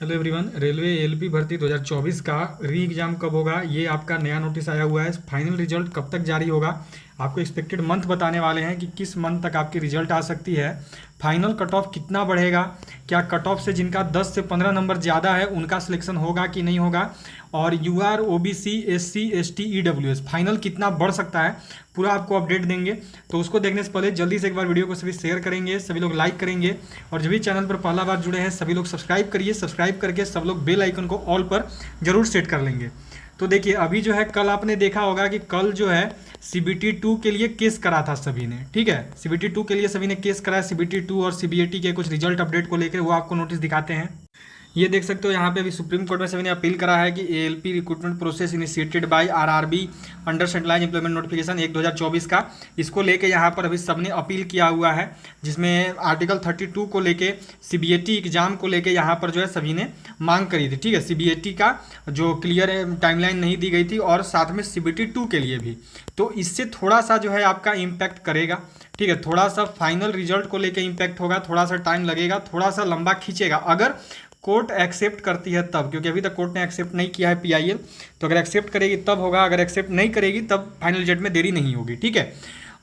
Hello everyone. Railway ALP भर्ती 2024 का री एग्ज़ाम कब होगा, ये आपका नया नोटिस आया हुआ है। फाइनल रिजल्ट कब तक जारी होगा, आपको एक्सपेक्टेड मंथ बताने वाले हैं कि किस मंथ तक आपकी रिजल्ट आ सकती है। फाइनल कट ऑफ कितना बढ़ेगा, क्या कट ऑफ से जिनका 10 से 15 नंबर ज़्यादा है उनका सिलेक्शन होगा कि नहीं होगा, और UR OBC SC ST EWS final कितना बढ़ सकता है, पूरा आपको अपडेट देंगे। तो उसको देखने से पहले जल्दी से एक बार वीडियो को सभी शेयर करेंगे, सभी लोग लाइक करेंगे, और जो भी चैनल पर पहला बार जुड़े हैं सभी लोग सब्सक्राइब करिए। सब्सक्राइब करके सब लोग बेल आइकन को ऑल पर जरूर सेट कर लेंगे। तो देखिए, अभी जो है कल आपने देखा होगा कि कल जो है सीबीटी 2 के लिए केस करा था सभी ने, ठीक है। सीबीटी 2 के लिए सभी ने केस करा है। सीबीटी 2 और सीबीएटी के कुछ रिजल्ट अपडेट को लेकर वो आपको नोटिस दिखाते हैं। ये देख सकते हो यहाँ पे अभी सुप्रीम कोर्ट में सभी ने अपील करा है कि ALP recruitment process initiated by RRB under centralise employment notification 1/2024 का, इसको लेके यहाँ पर अभी सबने अपील किया हुआ है, जिसमें आर्टिकल 32 को लेके सीबीएटी एग्जाम को लेके यहाँ पर जो है सभी ने मांग करी थी, ठीक है। सीबीएटी का जो क्लियर टाइमलाइन नहीं दी गई थी और साथ में सीबीटी 2 के लिए भी, तो इससे थोड़ा सा जो है आपका इम्पैक्ट करेगा, ठीक है। थोड़ा सा फाइनल रिजल्ट को लेके इम्पैक्ट होगा, थोड़ा सा टाइम लगेगा, थोड़ा सा लंबा खींचेगा अगर कोर्ट एक्सेप्ट करती है तब, क्योंकि अभी तक कोर्ट ने एक्सेप्ट नहीं किया है पीआईएल। तो अगर एक्सेप्ट करेगी तब होगा, अगर एक्सेप्ट नहीं करेगी तब फाइनल रिजल्ट में देरी नहीं होगी, ठीक है।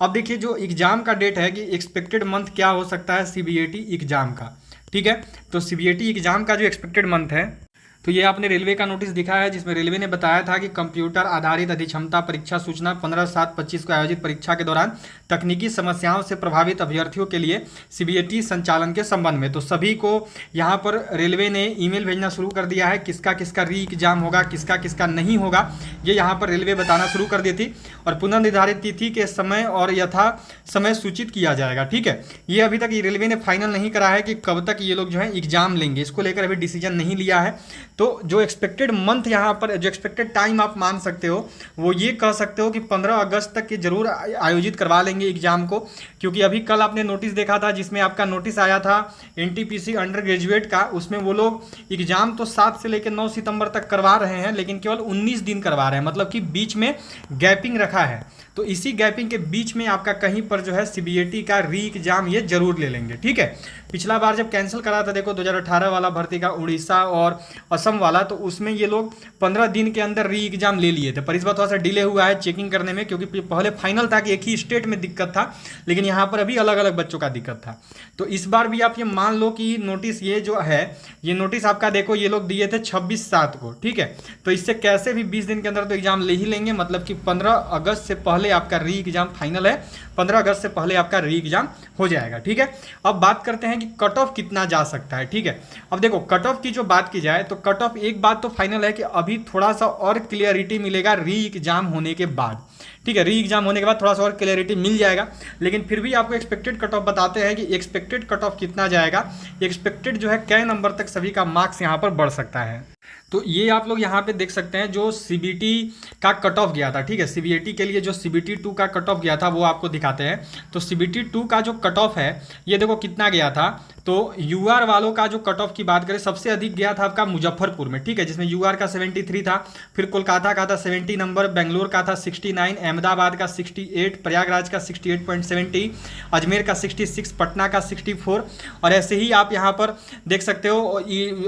अब देखिए, जो एग्जाम का डेट है कि एक्सपेक्टेड मंथ क्या हो सकता है सीबीएटी एग्जाम का, ठीक है। तो सीबीएटी एग्जाम का जो एक्सपेक्टेड मंथ है, तो ये आपने रेलवे का नोटिस दिखा है, जिसमें रेलवे ने बताया था कि कंप्यूटर आधारित अधिक्षमता परीक्षा सूचना 15/7/25 को आयोजित परीक्षा के दौरान तकनीकी समस्याओं से प्रभावित अभ्यर्थियों के लिए सीबीएटी संचालन के संबंध में। तो सभी को यहाँ पर रेलवे ने ईमेल भेजना शुरू कर दिया है, किसका किसका री एग्जाम होगा, किसका किसका नहीं होगा, ये यहाँ पर रेलवे बताना शुरू कर दी थी। और पुनर्निर्धारित तिथि के समय और यथा समय सूचित किया जाएगा, ठीक है। ये अभी तक रेलवे ने फाइनल नहीं करा है कि कब तक ये लोग जो है एग्जाम लेंगे, इसको लेकर अभी डिसीजन नहीं लिया है। तो जो एक्सपेक्टेड मंथ यहाँ पर, जो एक्सपेक्टेड टाइम आप मान सकते हो, वो ये कह सकते हो कि 15 अगस्त तक ये जरूर आयोजित करवा लेंगे एग्जाम को, क्योंकि अभी कल आपने नोटिस देखा था जिसमें आपका नोटिस आया था एनटीपीसी अंडर ग्रेजुएट का, उसमें वो लोग एग्जाम तो 7 से लेकर 9 सितंबर तक करवा रहे हैं, लेकिन केवल 19 दिन करवा रहे हैं, मतलब कि बीच में गैपिंग रखा है। तो इसी गैपिंग के बीच में आपका कहीं पर जो है सीबीएटी का री एग्जाम ये जरूर ले लेंगे, ठीक है। पिछला बार जब कैंसिल करा था, देखो 2018 वाला भर्ती का उड़ीसा और असम वाला, तो उसमें ये लोग 15 दिन के अंदर री एग्जाम ले लिए थे। पर इस बार थोड़ा सा डिले हुआ है चेकिंग करने में, क्योंकि पहले फाइनल था कि एक ही स्टेट में दिक्कत था, लेकिन यहाँ पर अभी अलग अलग बच्चों का दिक्कत था। तो इस बार भी आप ये मान लो कि नोटिस ये जो है, ये नोटिस आपका देखो ये लोग दिए थे 26/7 को, ठीक है। तो इससे कैसे भी 20 दिन के अंदर तो एग्जाम ले ही लेंगे, मतलब कि 15 अगस्त से पहले आपका री एग्जाम फाइनल है, 15 अगस्त से पहले आपका री एग्जाम हो जाएगा, ठीक है। अब बात करते हैं कि कट ऑफ कितना जा सकता है, ठीक है। अब देखो, कट ऑफ की जो बात की जाए तो कट ऑफ एक बात तो फाइनल है कि अभी थोड़ा सा और क्लियरिटी मिलेगा री एग्जाम होने के बाद, ठीक है। री एग्जाम होने के बाद थोड़ा सा और क्लियरिटी मिल जाएगा, लेकिन फिर भी आपको एक्सपेक्टेड कट ऑफ बताते हैं कि एक्सपेक्टेड कट ऑफ कितना जाएगा, एक्सपेक्टेड जो है कै नंबर तक सभी का मार्क्स यहाँ पर बढ़ सकता है। तो ये आप लोग यहाँ पे देख सकते हैं जो सीबीटी का कट ऑफ गया था, ठीक है। सीबीएटी के लिए जो सीबीटी 2 का कट ऑफ गया था वो आपको दिखाते हैं। तो सीबीटी 2 का जो कट ऑफ है ये देखो कितना गया था। तो यूआर वालों का जो कट ऑफ की बात करें, सबसे अधिक गया था आपका मुजफ्फरपुर में, ठीक है, जिसमें यूआर का 73 था, फिर कोलकाता का था 70 नंबर, बेंगलोर का था 69, अहमदाबाद का 68, प्रयागराज का 68.70, अजमेर का 66, पटना का 64, और ऐसे ही आप यहाँ पर देख सकते हो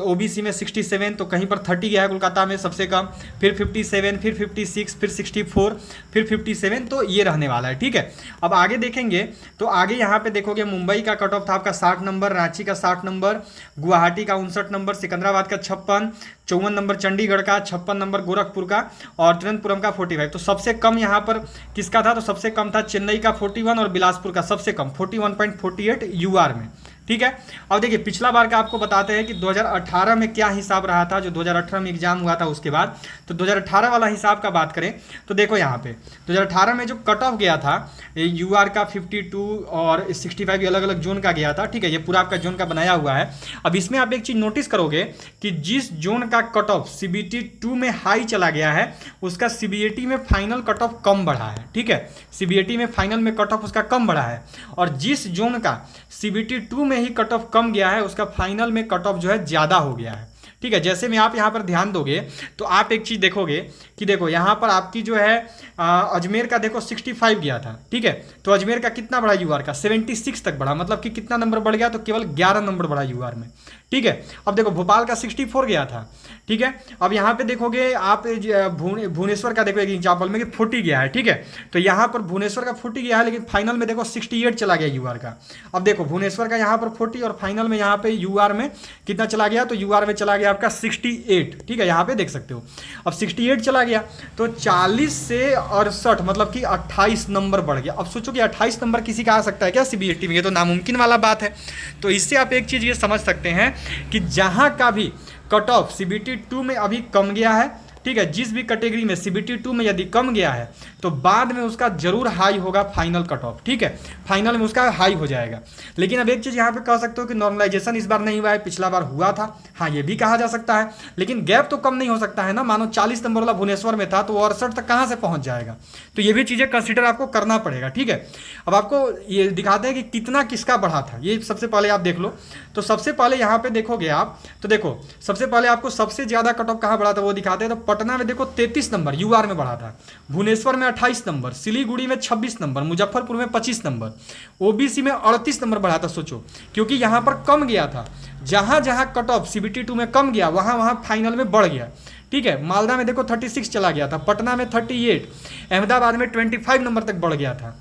ओबीसी में 67, तो कहीं पर 30 गया है कोलकाता में सबसे कम, फिर 57, फिर 56, फिर 64, फिर 57, तो ये रहने वाला है, ठीक है। अब आगे देखेंगे तो आगे यहाँ पे देखोगे मुंबई का कट ऑफ था आपका 60 नंबर, रांची का 60 नंबर, गुवाहाटी का 59 नंबर, सिकंदराबाद का 56, 54 नंबर चंडीगढ़ का, 56 नंबर गोरखपुर का, और त्रिवेंद्रपुरम का 45। तो सबसे कम यहाँ पर किसका था, तो सबसे कम था चेन्नई का 41 और बिलासपुर का सबसे कम 41.48 यूआर में, ठीक है। अब देखिए, पिछला बार का आपको बताते हैं कि 2018 में क्या हिसाब रहा था, जो 2018 में एग्जाम हुआ था उसके बाद। तो 2018 वाला हिसाब का बात करें तो देखो यहाँ पे 2018 में जो कट ऑफ गया था यूआर का 52 और 65, ये अलग अलग जोन का गया था, ठीक है। ये पूरा आपका जोन का बनाया हुआ है। अब इसमें आप एक चीज नोटिस करोगे कि जिस जोन का कट ऑफ सीबीटी 2 में हाई चला गया है, उसका सीबीएटी में फाइनल कट ऑफ कम बढ़ा है, ठीक है। सीबीएटी में फाइनल में कट ऑफ उसका कम बढ़ा है, और जिस जोन का सीबीटी 2 में ही कट ऑफ कम गया है उसका फाइनल में कट ऑफ जो है ज़्यादा हो गया है, ठीक है। जैसे में आप यहाँ पर ध्यान दोगे तो आप एक चीज़ देखोगे कि देखो यहाँ पर आपकी जो है अजमेर का देखो 65 गया था, ठीक है। तो अजमेर का कितना बढ़ा यूआर का 76 तक बढ़ा, मतलब कि कितना नंबर बढ़ गया, तो केवल 11 नंबर बढ़ा यूआर में, ठीक है। अब देखो भोपाल का 64 गया था, ठीक है। अब यहाँ पे देखोगे आप भुवनेश्वर का देखो एक एग्जाम्पल में कि 40 गया है, ठीक है। तो यहाँ पर भुवनेश्वर का 40 गया है, लेकिन फाइनल में देखो 68 चला गया यूआर का। अब देखो भुवनेश्वर का यहाँ पर 40 और फाइनल में यहाँ पे यूआर में कितना चला गया, तो यूआर में चला गया आपका 68, ठीक है। यहाँ पे देख सकते हो अब 68 चला गया, तो 40 से 68 मतलब कि 28 नंबर बढ़ गया। अब सोचो कि 28 नंबर किसी का आ सकता है क्या सीबीएसई में, ये तो नामुमकिन वाला बात है। तो इससे आप एक चीज़ ये समझ सकते हैं कि जहाँ का भी कट ऑफ सीबीटी 2 में अभी कम गया है, ठीक है, जिस भी कैटेगरी में सीबीटी 2 में यदि कम गया है तो बाद में उसका जरूर हाई होगा फाइनल कट ऑफ, ठीक है, फाइनल में उसका हाई हो जाएगा। लेकिन अब एक चीज़ यहाँ पे कह सकते हो कि नॉर्मलाइजेशन इस बार नहीं हुआ है, पिछला बार हुआ था, हाँ ये भी कहा जा सकता है। लेकिन गैप तो कम नहीं हो सकता है ना, मानो 40 नंबर वाला भुवनेश्वर में था तो 68 तक कहाँ से पहुँच जाएगा। तो ये भी चीज़ें कंसिडर आपको करना पड़ेगा, ठीक है। अब आपको ये दिखाते हैं कि कितना किसका बढ़ा था, ये सबसे पहले आप देख लो। तो सबसे पहले यहाँ पे देखोगे आप, तो देखो सबसे पहले आपको सबसे ज़्यादा कट ऑफ कहाँ बढ़ा था वो दिखाते हैं। तो पटना में देखो 33 नंबर यूआर में बढ़ा था, भुवनेश्वर में 28 नंबर, सिलीगुड़ी में 26 नंबर, मुजफ्फरपुर में 25 नंबर, ओबीसी में 38 नंबर बढ़ा था। सोचो क्योंकि यहाँ पर कम गया था, जहाँ जहाँ कट ऑफ सीबीटी 2 में कम गया वहाँ वहाँ फाइनल में बढ़ गया, ठीक है। मालदा में देखो 36 चला गया था, पटना में 38, अहमदाबाद में 25 नंबर तक बढ़ गया था।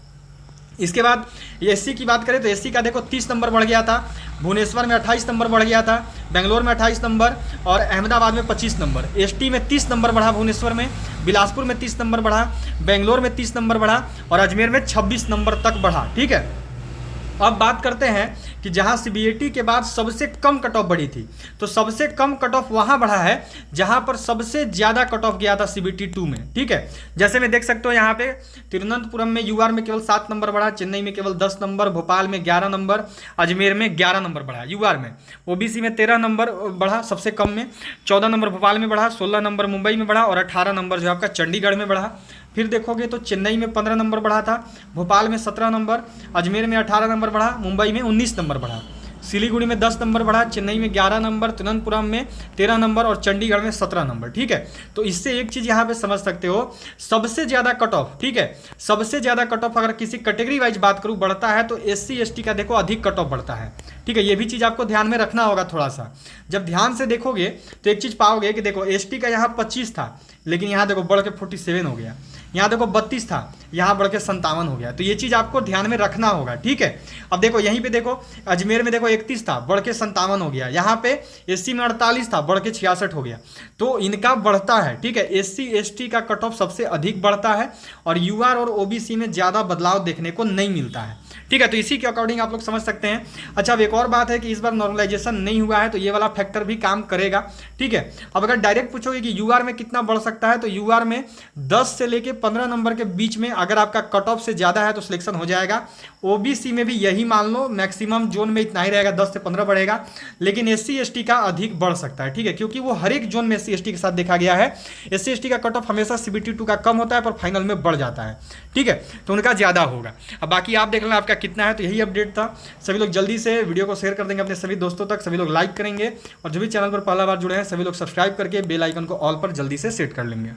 इसके बाद एससी की बात करें तो एससी का देखो 30 नंबर बढ़ गया था, भुवनेश्वर में 28 नंबर बढ़ गया था, बेंगलोर में 28 नंबर और अहमदाबाद में 25 नंबर। एसटी में 30 नंबर बढ़ा भुवनेश्वर में, बिलासपुर में 30 नंबर बढ़ा, बेंगलोर में 30 नंबर बढ़ा और अजमेर में 26 नंबर तक बढ़ा, ठीक है। अब बात करते हैं कि जहां सीबीएटी के बाद सबसे कम कट ऑफ बढ़ी थी, तो सबसे कम कट ऑफ वहां बढ़ा है जहां पर सबसे ज़्यादा कट ऑफ गया था सीबीटी 2 में, ठीक है। जैसे मैं देख सकते हो यहाँ पे तिरुवनंतपुरम में यूआर में केवल 7 नंबर बढ़ा, चेन्नई में केवल 10 नंबर, भोपाल में 11 नंबर, अजमेर में 11 नंबर बढ़ा यूआर में। ओबीसी में 13 नंबर बढ़ा सबसे कम में, 14 नंबर भोपाल में बढ़ा, 16 नंबर मुंबई में बढ़ा और 18 नंबर जो आपका चंडीगढ़ में बढ़ा। फिर देखोगे तो चेन्नई में 15 नंबर बढ़ा था, भोपाल में 17 नंबर, अजमेर में 18 नंबर बढ़ा, मुंबई में 19 नंबर बढ़ा, सिलीगुड़ी में 10 नंबर बढ़ा, चेन्नई में 11 नंबर, तिरुवनंतपुरम में 13 नंबर और चंडीगढ़ में 17 नंबर, ठीक है। तो इससे एक चीज़ यहाँ पे समझ सकते हो, सबसे ज़्यादा कट ऑफ, ठीक है, सबसे ज़्यादा कट ऑफ अगर किसी कैटेगरी वाइज बात करूँ बढ़ता है तो एससी एसटी का देखो अधिक कट ऑफ बढ़ता है, ठीक है। ये भी चीज़ आपको ध्यान में रखना होगा थोड़ा सा। जब ध्यान से देखोगे तो एक चीज़ पाओगे कि देखो एसटी का यहाँ 25 था, लेकिन यहाँ देखो बढ़ के 47 हो गया, यहाँ देखो 32 था, यहाँ बढ़ के 57 हो गया। तो ये चीज़ आपको ध्यान में रखना होगा, ठीक है। अब देखो यहीं पे देखो अजमेर में देखो 31 था, बढ़ के 57 हो गया, यहाँ पे एससी में 48 था, बढ़ के 66 हो गया। तो इनका बढ़ता है, ठीक है। एससी एसटी का कट ऑफ सबसे अधिक बढ़ता है और यूआर और ओबीसी में ज़्यादा बदलाव देखने को नहीं मिलता है, ठीक है। तो इसी के अकॉर्डिंग आप लोग समझ सकते हैं। अच्छा अब एक और बात है कि इस बार नॉर्मलाइजेशन नहीं हुआ है तो ये वाला फैक्टर भी काम करेगा, ठीक है। अब अगर डायरेक्ट पूछोगे कि यूआर में कितना बढ़ सकता है, तो यूआर में 10 से लेके 15 नंबर के बीच में अगर आपका कट ऑफ से ज़्यादा है तो सिलेक्शन हो जाएगा। ओबीसी में भी यही मान लो मैक्सिमम जोन में इतना ही रहेगा, 10 से 15 बढ़ेगा। लेकिन एससी एसटी का अधिक बढ़ सकता है, ठीक है, क्योंकि वो हर एक जोन में एससी एसटी के साथ देखा गया है। एससी एसटी का कट ऑफ हमेशा सीबीटी 2 का कम होता है पर फाइनल में बढ़ जाता है, ठीक है। तो उनका ज़्यादा होगा। अब बाकी आप देख लेना आपका कितना है। तो यही अपडेट था। सभी लोग जल्दी से वीडियो को शेयर कर देंगे अपने सभी दोस्तों तक, सभी लोग लाइक करेंगे और जो भी चैनल पर पहला बार जुड़े हैं सभी लोग सब्सक्राइब करके बेल आइकन को ऑल पर जल्दी से सेट कर लेंगे।